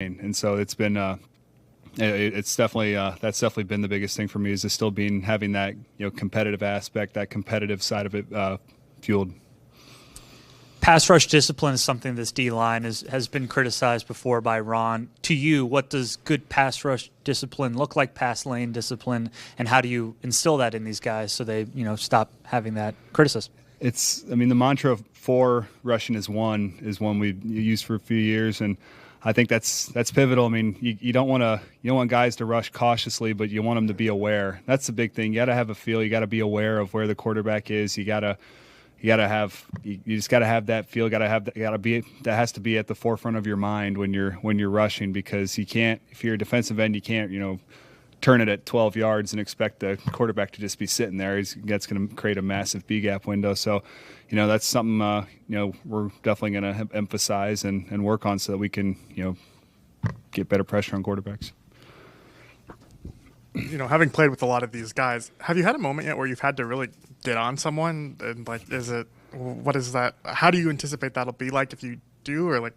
And so it's been it's definitely that's definitely been the biggest thing for me, is just still having that competitive aspect, that competitive side of it fueled. Pass rush discipline is something this D-line has been criticized before by Ron. To you, what does good pass rush discipline look like, pass lane discipline, and how do you instill that in these guys so they stop having that criticism? The mantra of 4 rushing is one we used for a few years, and I think that's pivotal. I mean, you don't want guys to rush cautiously, but you want them to be aware. That's the big thing. You got to have a feel. You got to be aware of where the quarterback is. You just got to have that feel. That has to be at the forefront of your mind when you're rushing, because you can't, if you're a defensive end, you can't turn it at 12 yards and expect the quarterback to just be sitting there. That's going to create a massive B gap window. So, that's something we're definitely going to emphasize and work on so that we can get better pressure on quarterbacks. Having played with a lot of these guys, have you had a moment yet where you've had to really get on someone? And what is that? How do you anticipate that'll be like if you do, or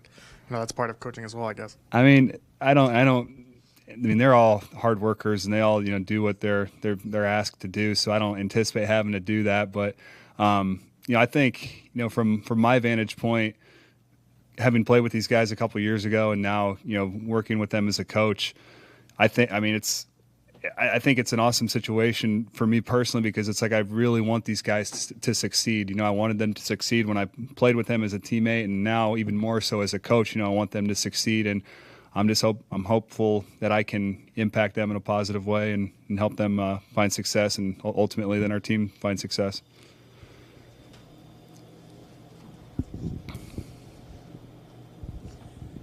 that's part of coaching as well, I guess. I mean, they're all hard workers and they all, do what they're asked to do. So I don't anticipate having to do that. But, I think, from my vantage point, having played with these guys a couple of years ago and now, working with them as a coach, I think it's an awesome situation for me personally, because it's like I really want these guys to succeed. I wanted them to succeed when I played with them as a teammate, and now even more so as a coach. I want them to succeed, and I'm hopeful that I can impact them in a positive way and help them find success, and ultimately then our team find success.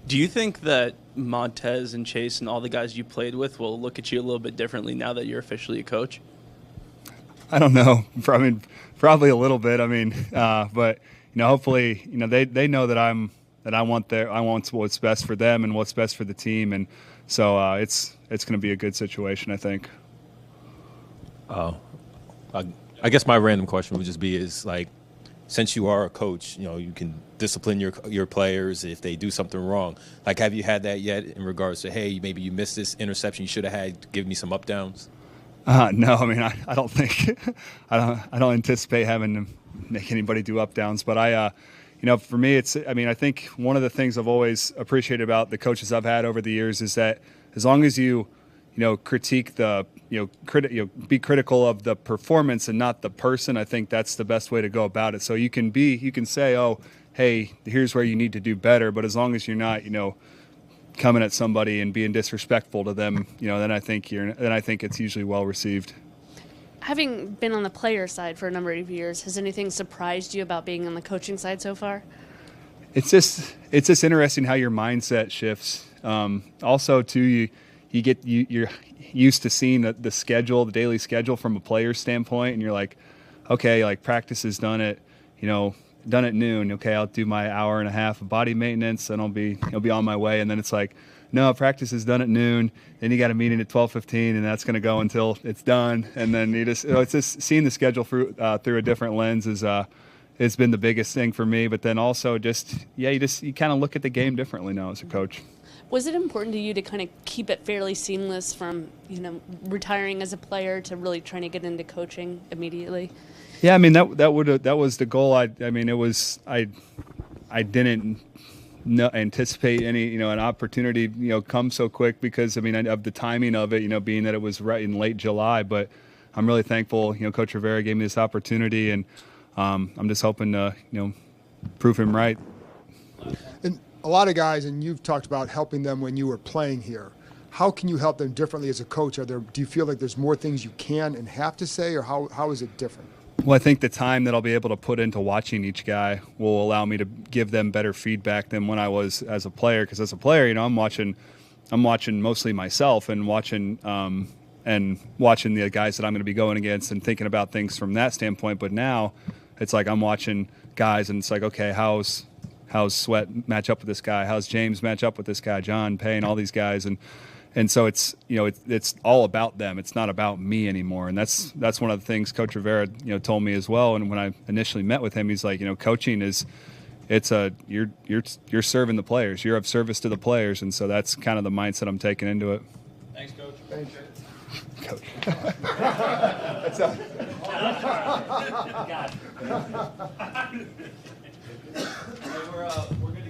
Do you think that Montez and Chase and all the guys you played with will look at you a little bit differently now that you're officially a coach? I don't know. Probably a little bit. But hopefully, they know that I want what's best for them and what's best for the team, and so it's going to be a good situation, I think. I guess my random question would just be since you are a coach, you can discipline your players if they do something wrong. Have you had that yet in regards to, hey, maybe you missed this interception you should have had, give me some up downs? No, I don't think I don't anticipate having to make anybody do up downs, but for me, I think one of the things I've always appreciated about the coaches I've had over the years is that as long as you critique be critical of the performance and not the person, I think that's the best way to go about it. So you can say, oh, hey, here's where you need to do better, but as long as you're not, coming at somebody and being disrespectful to them, then I think it's usually well received. Having been on the player side for a number of years, has anything surprised you about being on the coaching side so far? It's just interesting how your mindset shifts. Also, too, you're used to seeing the schedule, the daily schedule from a player's standpoint, and you're like, okay, practice is done at noon. Okay, I'll do my hour and a half of body maintenance, and I'll be on my way. And then it's like, no, practice is done at noon. Then you got a meeting at 12:15, and that's going to go until it's done. And then it's just seeing the schedule through a different lens has been the biggest thing for me. But then also you kind of look at the game differently now as a coach. Was it important to you to kind of keep it fairly seamless from retiring as a player to really trying to get into coaching immediately? Yeah, that was the goal. I didn't anticipate any an opportunity come so quick because of the timing of it, being that it was right in late July. But I'm really thankful Coach Rivera gave me this opportunity, and I'm just hoping to prove him right. And a lot of guys, and you've talked about helping them when you were playing here. How can you help them differently as a coach? Do you feel like there's more things you can and have to say, or how is it different? Well, I think the time that I'll be able to put into watching each guy will allow me to give them better feedback than when I was as a player. Because as a player, I'm watching mostly myself and watching the guys that I'm going to be going against and thinking about things from that standpoint. But now it's like I'm watching guys and it's like, okay, how's Sweat match up with this guy? How's James match up with this guy? John Payne, all these guys, and so it's it's all about them. It's not about me anymore, and that's one of the things Coach Rivera told me as well. And when I initially met with him, he's like, coaching is you're serving the players. You're of service to the players, and so that's kind of the mindset I'm taking into it. Thanks, Coach. Thanks. Coach. That's a, We're good to